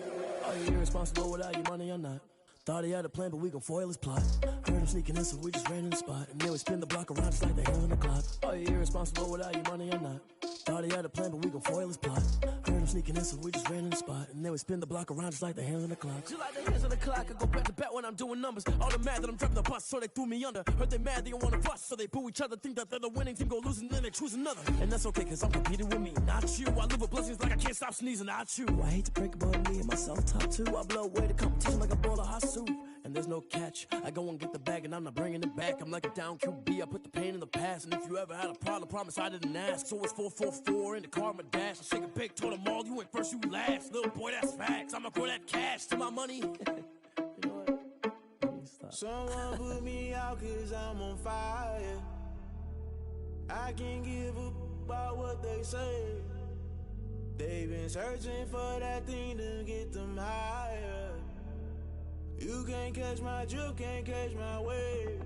Are you irresponsible without your money or not? Thought he had a plan, but we gon' foil his plot. Heard him sneaking in, so we just ran in the spot. And then we spin the block around just like the hell in the clock. Are you irresponsible without your money or not? Thought he had a plan, but we gon' foil his plot. Heard him sneaking in, so we just ran in the spot. And then we spin the block around just like the hands on the clock. Just like the hands on the clock, I go back to back when I'm doing numbers. All the mad that I'm driving the bus, so they threw me under. Heard they mad, they don't wanna bust, so they boo each other. Think that they're the winning team, go losing, then they choose another. And that's okay, cause I'm competing with me, not you. I live with blessings like I can't stop sneezing, not you. I hate to break about me and myself top two. I blow away the competition like a bowl of hot soup. And there's no catch. I go and get the bag and I'm not bringing it back. I'm like a down QB, I put the pain in the past. And if you ever had a problem, promise I didn't ask. So it's 4-4-4 in the car, my dash. I shake a big, told them all, you went first, you last. Little boy, that's facts. I'ma grow that cash to my money. You know what? Someone put me out cause I'm on fire. I can't give up about what they say. They've been searching for that thing to get them higher. You can't catch my drift, can't catch my wave.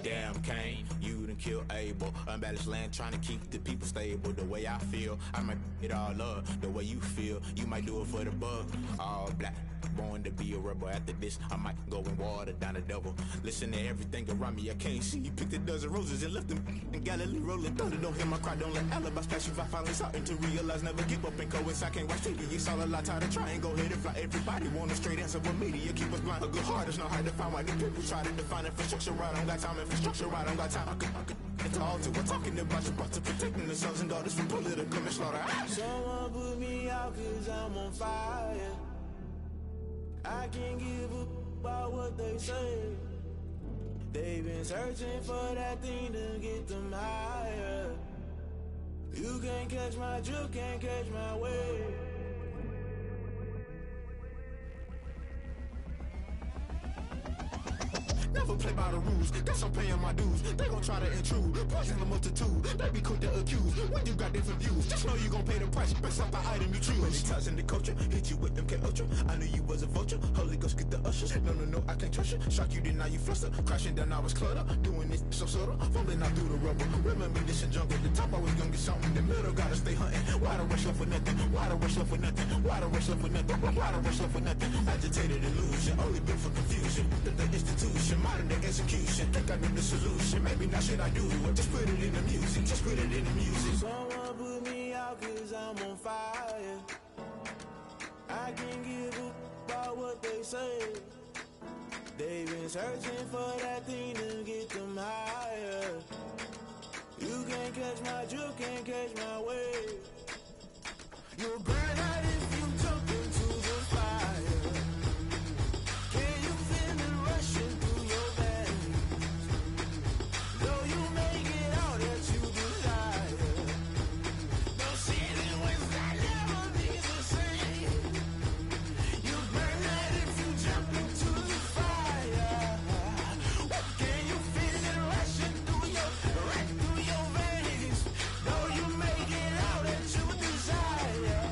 Damn, Kane, you done killed Abel. Unbalanced land, trying to keep the people stable. The way I feel, I might it all up. The way you feel, you might do it for the bug. All black, born to be a rebel. After this, I might go and water down the devil. Listen to everything around me, I can't see. Picked a dozen roses and left them in Galilee rolling thunder. Don't hear my cry, don't let alibis pass you. I finally starting to realize, never give up and coincide. Can't watch TV, it's all a lot. Tired of trying, go ahead and fly. Everybody want a straight answer, but media keep us blind. A good heart is not hard to find. Why the people try to define infrastructure right? I don't got time, infrastructure right, I don't got time. I could it's all to. We're talking about your brother, protecting the sons and daughters from political manslaughter. Someone put me out cause I'm on fire. I can't give up about what they say. They've been searching for that thing to get them higher. You can't catch my drift, can't catch my wave. Never play by the rules, guess I'm paying my dues. They gon' try to intrude, poison the multitude. They be quick to accuse, when you got different views. Just know you gon' pay the price, based off the item you choose. Many times in the culture, hit you with them K-Ultra. I knew you was a vulture, Holy Ghost get the ushers. No, I can't trust you. Shock you, then now you fluster. Crashing down, I was cluttered. Doing this so subtle, fumbling out through the rubble. Remember this in jungle, the top I was gonna get something. The middle gotta stay hunting. Why the rush left for nothing? Why the rush left for nothing? Why the rush left for nothing? Why the rush left for nothing? Agitated illusion, only built for confusion. The institution, modern day execution. Think I knew the solution. Maybe now should I do it? Just put it in the music. Just put it in the music. Someone put me out cause I'm on fire. I can't give up about what they say. They've been searching for that thing to get them higher. You can't catch my drift, can't catch my wave. You'll burn out if you jump into the fire. Can you feel it rushing through your veins? Though you may get all that you desire. No sin was that never be the same. You burn out if you jump into the fire. Can you feel it rushing through your veins? Though you may get all that you desire.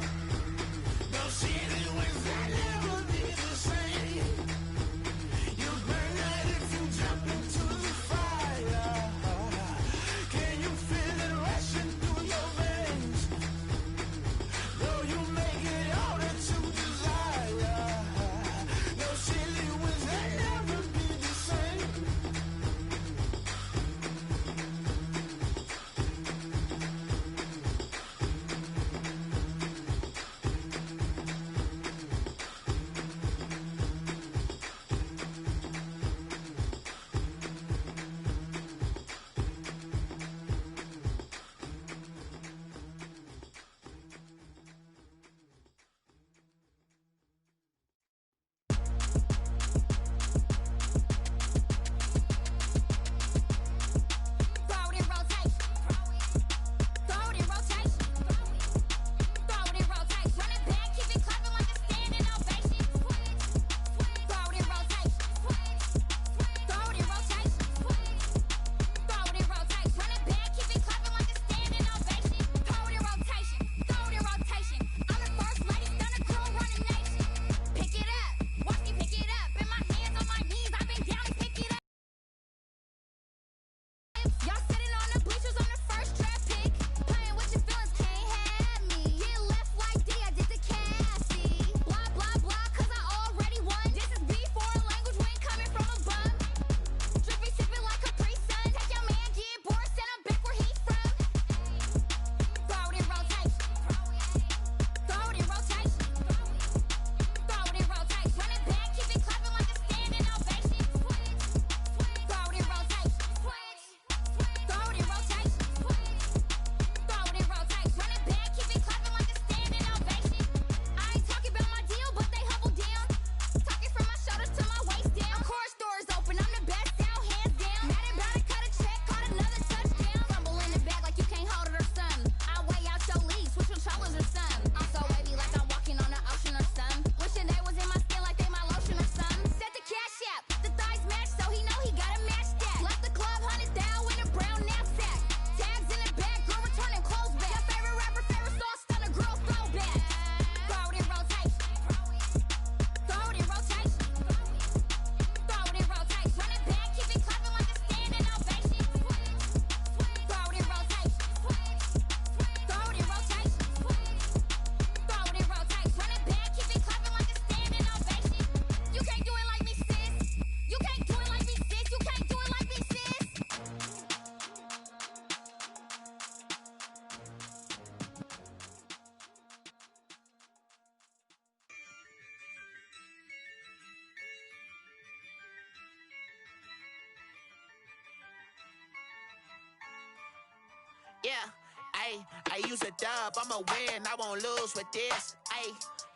Yeah, I use a dub, I'ma win, I won't lose with this.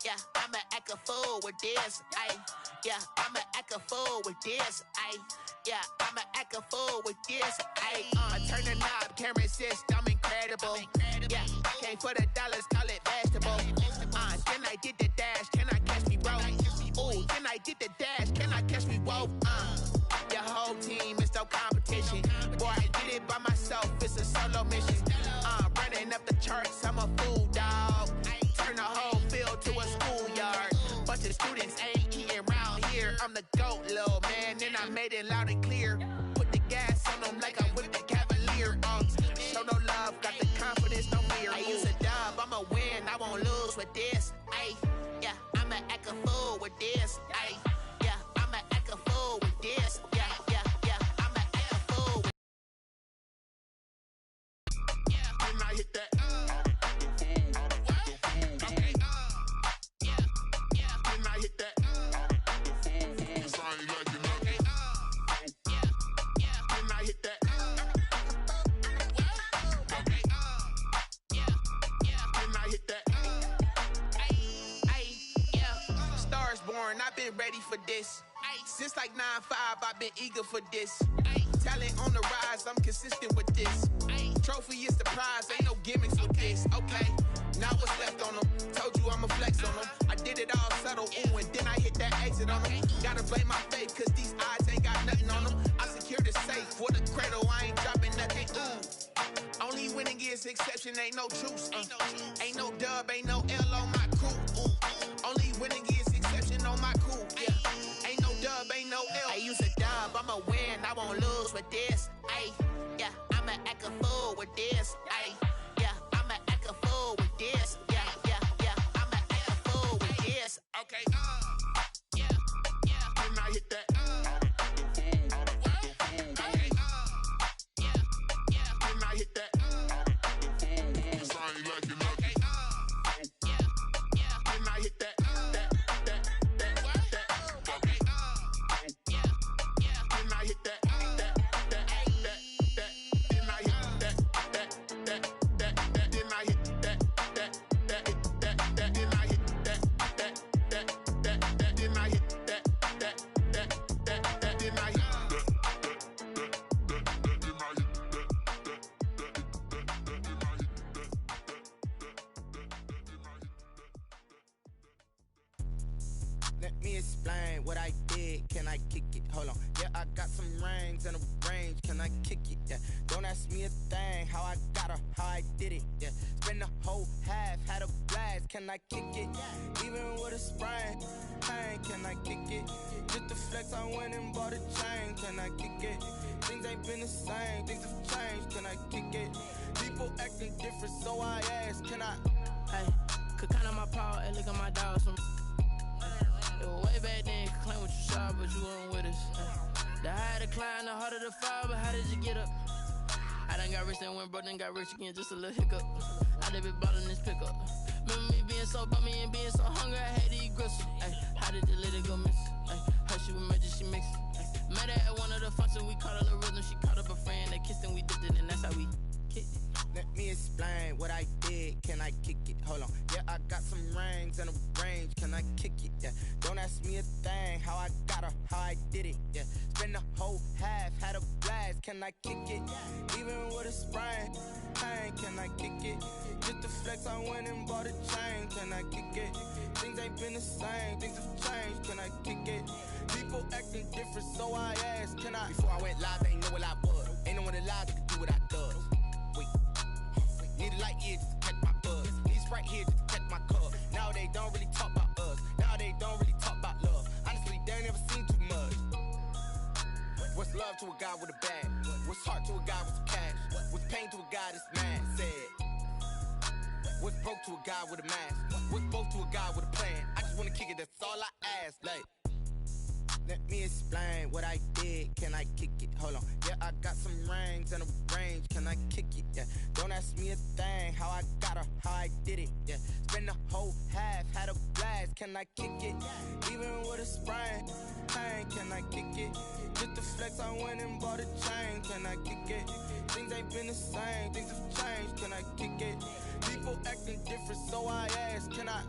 Yeah, I'ma act a fool with this. Yeah, I'ma act a fool with this. Yeah, I'ma act a fool with this. I turn the knob, can't resist, I'm incredible. Yeah, came for the dollars, call it vegetable. Then I did the dash, can I catch me, bro? Ooh, then I did the dash, can I catch me, whoa? Your whole team is no competition. Boy, I did it by myself, it's a solo mission. Running up the charts, I'm a fool, dog. Turn the whole field to a schoolyard. Bunch of students ain't eating round here. I'm the GOAT, little man, and I made it loud and clear. Put the gas on them like I'm with the Cavalier. Show no love, got the confidence, no fear. I use a dub, I'ma win, I won't lose with this. Yeah, I'ma act a fool with this. Yeah, I'ma act a fool with this. Yeah, I'ma act a fool with Then I hit that. Then I hit that. Then I hit that. Then I hit that. Stars born, I've been ready for this. Since like 9-5, I've been eager for this. Talent on the rise, I'm consistent with this. Trophy is the prize, ain't no gimmicks with this. Okay, now what's left on them? Told you I'ma flex on them. I did it all subtle, ooh, and then I hit that exit on them. Gotta blame my faith, cause these odds ain't got nothing on them. I secured the safe for the cradle, I ain't dropping nothing, ooh. Only winning is exception, ain't no truce. Ain't no dub, ain't no L on my crew, ooh. Only winning is exception on my crew, yeah. Ain't no dub, ain't no L. I use a dub, I'ma win, I won't lose with this. Yeah, I'ma act a fool with this. Yeah, I'ma act a fool with this. Yeah, I'ma act a fool with this. Okay, then I hit that. Then I hit that. Then I hit that. Then I hit that. Let me explain what I did. Can I kick it? Hold on. Yeah, I got some rings and a range. Can I kick it? Yeah. Don't ask me a thing. How I got her, how I did it. Yeah. Spend the whole half, had a blast. Can I kick it? Even with a sprain. Hey, can I kick it? Just to flex, I went and bought a chain. Can I kick it? Things ain't been the same. Things have changed. Can I kick it? People acting different, so I ask. Can I? Hey, could count on my power and look at my dogs from. It was way back then, could claim what you saw, but you weren't with us. The higher the climb, the harder the fall, but how did you get up? I done got rich and went broke, then got rich again, just a little hiccup. I done been ballin' this pickup. Remember me being so bummy and being so hungry, I had to eat gristle. Ay, how did the lady go miss? Her she was magic, she mixed. Met her at one of the functions, we caught a little rhythm, she caught up a friend, they kissed and we dipped it, and that's how we kicked it. Let me explain what I did. Can I kick it? Hold on. Yeah, I got some rings and a range. Can I kick it? Yeah. Don't ask me a thing. How I got her, how I did it. Yeah. Spend the whole half, had a blast. Can I kick it? Even with a sprain. Hey, can I kick it? Just to flex, I went and bought a chain. Can I kick it? Things ain't been the same. Things have changed. Can I kick it? People acting different, so I asked. Can I? Before I went live, they ain't know what I was. Ain't no one alive that could do what I does. Need a light here just to catch my buzz. Need a Sprite here just to catch my cup. Now they don't really talk about us. Now they don't really talk about love. Honestly, they ain't never seen too much. What's love to a guy with a bag? What's heart to a guy with some cash? What's pain to a guy that's mad? Said. What's broke to a guy with a mask? What's both to a guy with a plan? I just wanna kick it, that's all I ask. Like, Let me explain what I did. Can I kick it? Hold on. Yeah, I got some rings and a range. Can I kick it? Yeah. Don't ask me a thing. How I got her, how I did it. Yeah. Spend the whole half, had a blast. Can I kick it? Even with a sprain. Pain, can I kick it? Just the flex, I went and bought a chain. Can I kick it? Things ain't been the same. Things have changed. Can I kick it? People acting different, so I ask. Can I?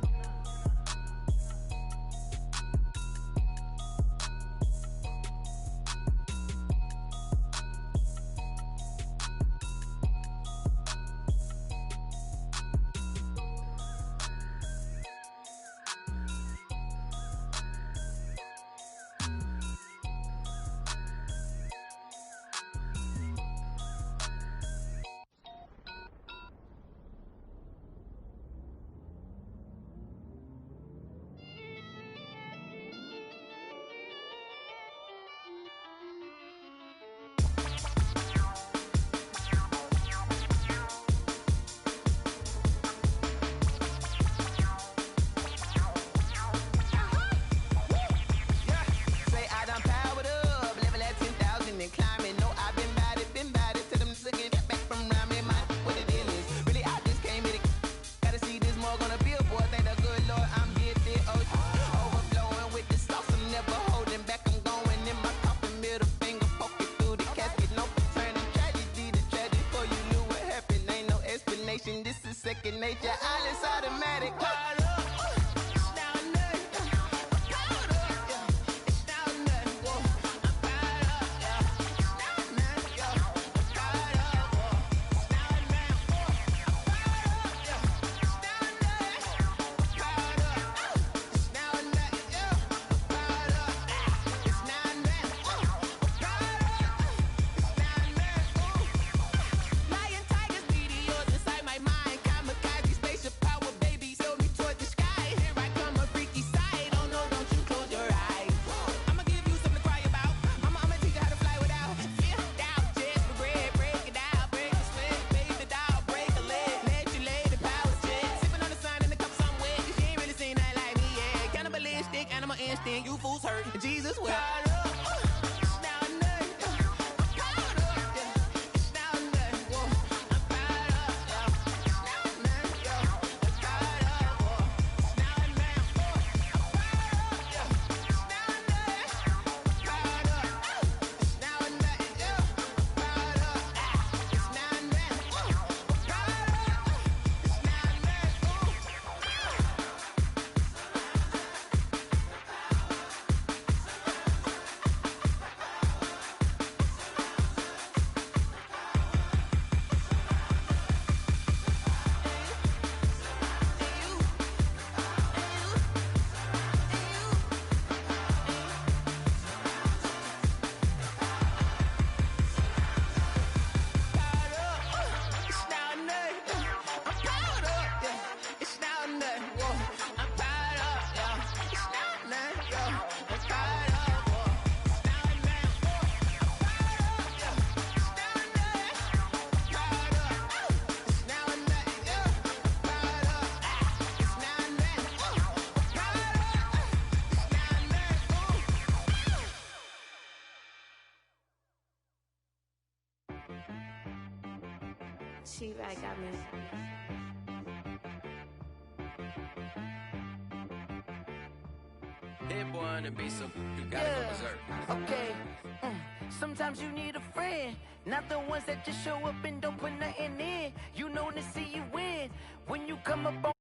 This is second nature, all is automatic. You fools hurt. Jesus will. She right got me. Hit boy and be so you gotta go berserk. Okay. Sometimes you need a friend, not the ones that just show up and don't put nothing in. You know to see you win when you come up on.